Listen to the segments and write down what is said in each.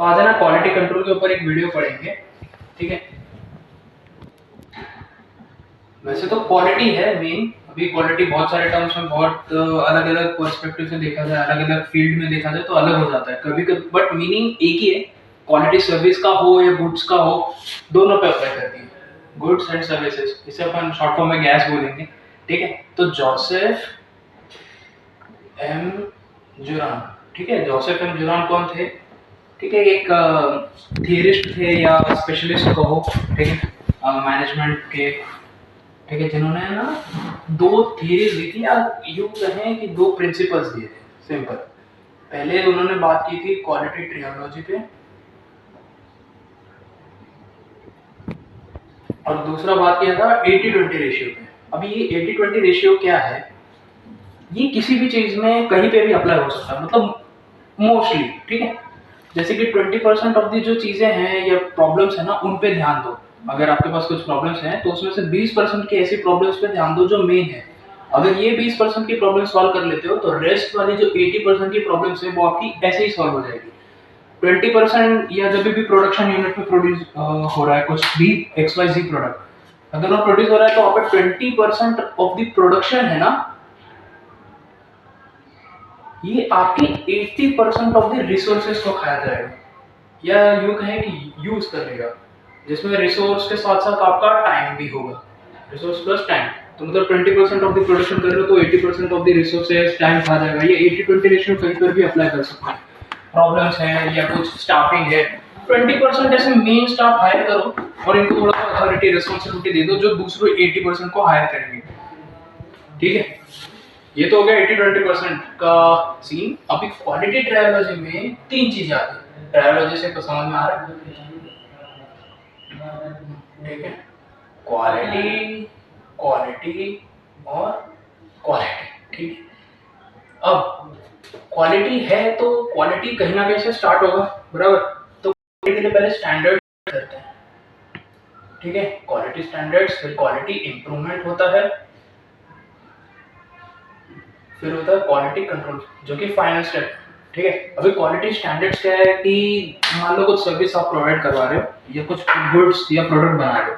तो आज है ना क्वालिटी कंट्रोल के ऊपर एक वीडियो पढ़ेंगे, ठीक है। वैसे तो क्वालिटी है मेन, अभी क्वालिटी बहुत सारे टर्म्स में बहुत अलग अलग पर्सपेक्टिव से देखा जाए, अलग अलग फील्ड में देखा जाए तो अलग हो जाता है कभी कभी, बट मीनिंग एक ही है। क्वालिटी सर्विस का हो या गुड्स का हो, दोनों पे अप्लाई करती है, गुड्स एंड सर्विसेज। इसे अपन शॉर्ट फॉर्म में गैस बोलेंगे, ठीक है। तो जोसेफ एम जुरान, ठीक है। जोसेफ एम जुरान कौन थे? ठीक है, एक थियरिस्ट थे या स्पेशलिस्ट कहो, ठीक है, मैनेजमेंट के, ठीक है, जिन्होंने ना दो थियरीज दी थी, या यूं कहें कि दो प्रिंसिपल्स दिए थे। सिंपल, पहले उन्होंने बात की थी क्वालिटी ट्रियोलॉजी पे, और दूसरा बात किया था 80-20 रेशियो पे। अभी ये 80-20 रेशियो क्या है? ये किसी भी चीज में कहीं पे भी अप्लाई हो सकता है, मतलब मोस्टली, ठीक है। जैसे कि 20% ऑफ दी जो चीजें हैं या प्रॉब्लम्स है ना, उन पे ध्यान दो। अगर आपके पास कुछ प्रॉब्लम्स हैं तो उसमें से 20% की ऐसी प्रॉब्लम्स पे ध्यान दो जो मेन है। अगर ये 20% की प्रॉब्लम सॉल्व कर लेते हो तो रेस्ट वाली जो 80% की प्रॉब्लम्स है वो आपकी ऐसे ही सॉल्व हो जाएगी। 20% या जब भी प्रोडक्शन यूनिट में प्रोड्यूस हो रहा है कुछ भी XYZ प्रोडक्ट, अगर वो प्रोड्यूस हो रहा है तो वहाँ पे 20% ऑफ द प्रोडक्शन है ना, ये आपकी 80% ऑफ द रिसोर्सेज को खाया जाएगा, या यूं कहें कि यूज कर लेगा, जिसमें रिसोर्स के साथ साथ आपका टाइम भी होगा। रिसोर्स प्लस टाइम, तो मतलब 20% ऑफ द प्रोडक्शन कर रहे हो तो 80% ऑफ द रिसोर्सेज टाइम खा जाएगा। ये 80-20 रेशियो कहीं पर भी अप्लाई कर सकते हैं। प्रॉब्लम्स है या कुछ स्टाफिंग है, 20% ऐसे मेन स्टाफ हायर करो और इनको थोड़ा सा अथॉरिटी रिस्पॉन्सिबिलिटी दे दो जो दूसरों 80% को हायर करेंगे, ठीक है। ये तो हो गया 80-20% का सीन। अभी क्वालिटी ट्रायोलॉजी में तीन चीजें आती है। ट्रायोलॉजी से तो समझ में आ रहा है, ठीक है। क्वालिटी, क्वालिटी और क्वालिटी, ठीक है। अब क्वालिटी है तो क्वालिटी कहीं ना कहीं से स्टार्ट होगा, बराबर। तो क्वालिटी के लिए पहले स्टैंडर्ड करते हैं, ठीक है। क्वालिटी स्टैंडर्ड्स, फिर क्वालिटी इंप्रूवमेंट होता है, फिर होता है क्वालिटी कंट्रोल जो कि फाइनल स्टेप, ठीक है। अभी क्वालिटी स्टैंडर्ड्स क्या है कि मान लो कुछ सर्विस आप प्रोवाइड करवा रहे हो या कुछ गुड्स या प्रोडक्ट बना रहे हो,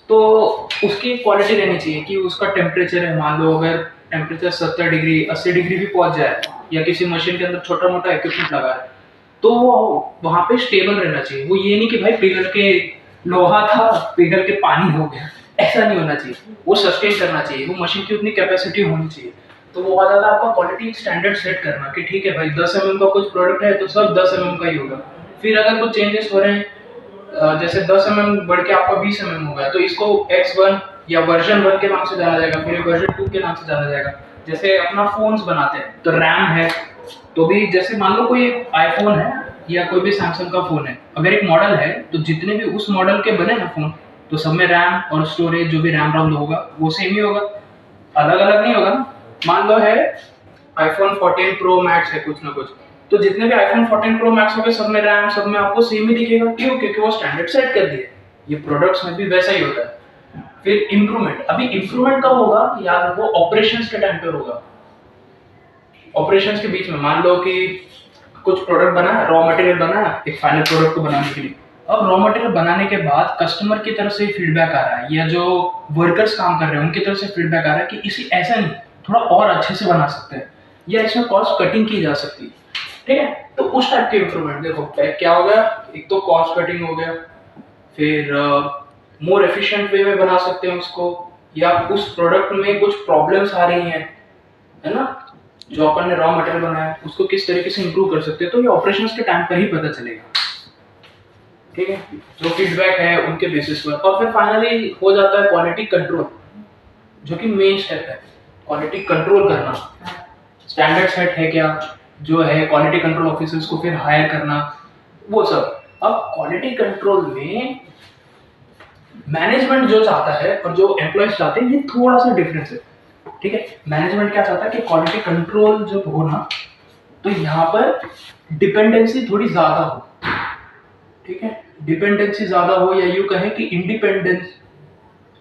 तो उसकी क्वालिटी रहनी चाहिए कि उसका टेम्परेचर है, मान लो अगर टेम्परेचर 70 डिग्री 80 डिग्री भी पहुंच जाए, या किसी मशीन के अंदर छोटा मोटा इक्विपमेंट लगा है, तो वहां पे स्टेबल रहना चाहिए। वो ये नहीं कि भाई पिघल के लोहा था पिघल के पानी हो गया, ऐसा नहीं होना चाहिए। वो सस्टेन करना चाहिए, वो मशीन की उतनी कैपेसिटी होनी चाहिए। तो वो आ जाता है आपका क्वालिटी स्टैंडर्ड सेट करना कि ठीक है भाई 10 mm का कुछ प्रोडक्ट है तो सब 10 mm का ही होगा। फिर अगर कुछ चेंजेस हो रहे हैं, जैसे 10 mm बढ़ के आपका 20 mm हो गया, तो इसको X1 या वर्जन 1 के नाम से जाना जाएगा, फिर वर्जन 2 के नाम से जाना जाएगा। जैसे अपना फोन्स बनाते हैं तो रैम है, तो भी जैसे मान लो कोई आईफोन है या कोई भी सैमसंग का फोन है, अगर एक मॉडल है तो जितने भी उस मॉडल के बने ना फोन, तो सब में रैम और स्टोरेज जो भी रैम रोम होगा वो सेम ही होगा, अलग अलग नहीं होगा ना। मान लो है आईफोन 14 प्रो मैक्स है कुछ ना कुछ, तो जितने भी आईफोन 14 प्रो मैक्स होंगे सब में रैम, सब में आपको सेम ही दिखेगा। क्यों? क्योंकि वो स्टैंडर्ड सेट कर दिए। ये प्रोडक्ट्स में भी वैसा ही होता है। फिर इंप्रूवमेंट, अभी इंप्रूवमेंट कब होगा यार? वो ऑपरेशंस के टाइम पे होगा। ऑपरेशंस के बीच में मान लो कि कुछ प्रोडक्ट बना है, रॉ मटेरियल बना है एक फाइनल प्रोडक्ट को बनाने के लिए। अब रॉ मटेरियल बनाने के बाद कस्टमर की तरफ से फीडबैक आ रहा है, या जो वर्कर्स काम कर रहे हैं उनकी तरफ से फीडबैक आ रहा है कि इसे ऐसा नहीं थोड़ा और अच्छे से बना सकते हैं, या इसमें कॉस्ट कटिंग की जा सकती है, ठीक है। तो उस टाइप के इंप्रूवमेंट देखो क्या हो गया, एक तो कॉस्ट कटिंग हो गया, फिर मोर एफिशिएंट वे में बना सकते हैं उसको, या उस प्रोडक्ट में कुछ प्रॉब्लम्स आ रही हैं, है ना, जो अपन ने रॉ मटेरियल बनाया उसको किस तरीके से इंप्रूव कर सकते हैं। तो ये ऑपरेशंस के टाइम पर ही पता चलेगा, ठीक है, जो फीडबैक है उनके बेसिस पर। और फिर फाइनली हो जाता है क्वालिटी कंट्रोल, जो कि मेन स्टेप है, क्वालिटी कंट्रोल करना। स्टैंडर्ड सेट है क्या, जो है क्वालिटी कंट्रोल ऑफिसर्स को फिर हायर करना, वो सब। अब क्वालिटी कंट्रोल में मैनेजमेंट जो चाहता है और जो एम्प्लॉयज चाहते हैं ये थोड़ा सा डिफरेंस है, ठीक है। मैनेजमेंट क्या चाहता है कि क्वालिटी कंट्रोल जब हो ना, तो यहाँ पर डिपेंडेंसी थोड़ी ज्यादा हो, ठीक है। डिपेंडेंसी ज्यादा हो, या यूं कहें कि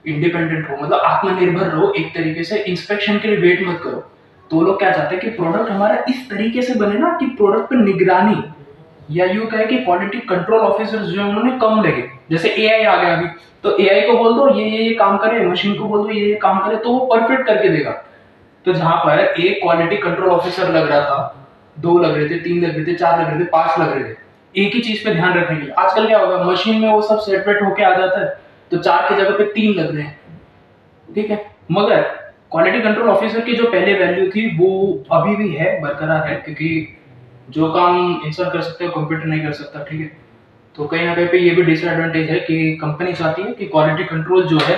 इंडिपेंडेंट हो, मतलब आत्मनिर्भर रहो एक तरीके से। इंस्पेक्शन के लिए वेट मत करो। तो लोग क्या चाहते हैं कि प्रोडक्ट हमारा इस तरीके से बने ना कि प्रोडक्ट पर निगरानी या यूं कहे कि क्वालिटी कंट्रोल ऑफिसर्स जो है उन्होंने कम लगे। जैसे एआई आ गया अभी, तो एआई को बोल दो ये काम करे, मशीन को बोल दो ये काम करे, तो वो परफेक्ट करके देगा। तो जहां पर एक क्वालिटी कंट्रोल ऑफिसर लग रहा था, 2 लग रहे थे, 3 लग रहे थे, 4 लग रहे थे, 5 लग रहे थे एक ही चीज पे ध्यान रखने के लिए, आजकल क्या होगा, मशीन में वो सब सेपरेट होके आ जाता है, तो 4 की जगह पे 3 लग रहे हैं, ठीक है। मगर क्वालिटी कंट्रोल ऑफिसर की जो पहले वैल्यू थी वो अभी भी है, बरकरार है, क्योंकि जो काम इंसान कर सकता है कंप्यूटर नहीं कर सकता, ठीक है। तो कहीं ना कहीं पे ये भी डिसएडवांटेज है कि कंपनी चाहती है कि क्वालिटी कंट्रोल जो है,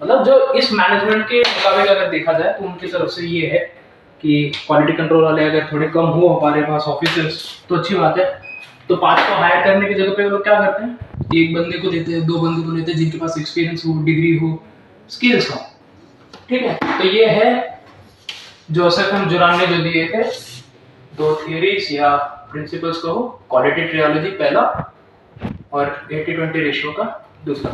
मतलब जो इस मैनेजमेंट के मुताबिक अगर देखा जाए तो उनकी तरफ से ये है कि क्वालिटी कंट्रोल वाले अगर थोड़े कम हो हमारे पास ऑफिसर्स तो अच्छी बात है। तो 5 को हायर करने की जगह पे वो लोग क्या करते हैं, एक बंदे को देते हैं, 2 बंदे को लेते हैं जिनके पास एक्सपीरियंस हो, डिग्री हो, स्किल्स हो, ठीक है। तो ये है जोसेफ एम जुरान ने जो दिए थे 2 थियरीज या प्रिंसिपल्स को, क्वालिटी ट्रियोलॉजी पहला और 80-20 रेशियो का दूसरा।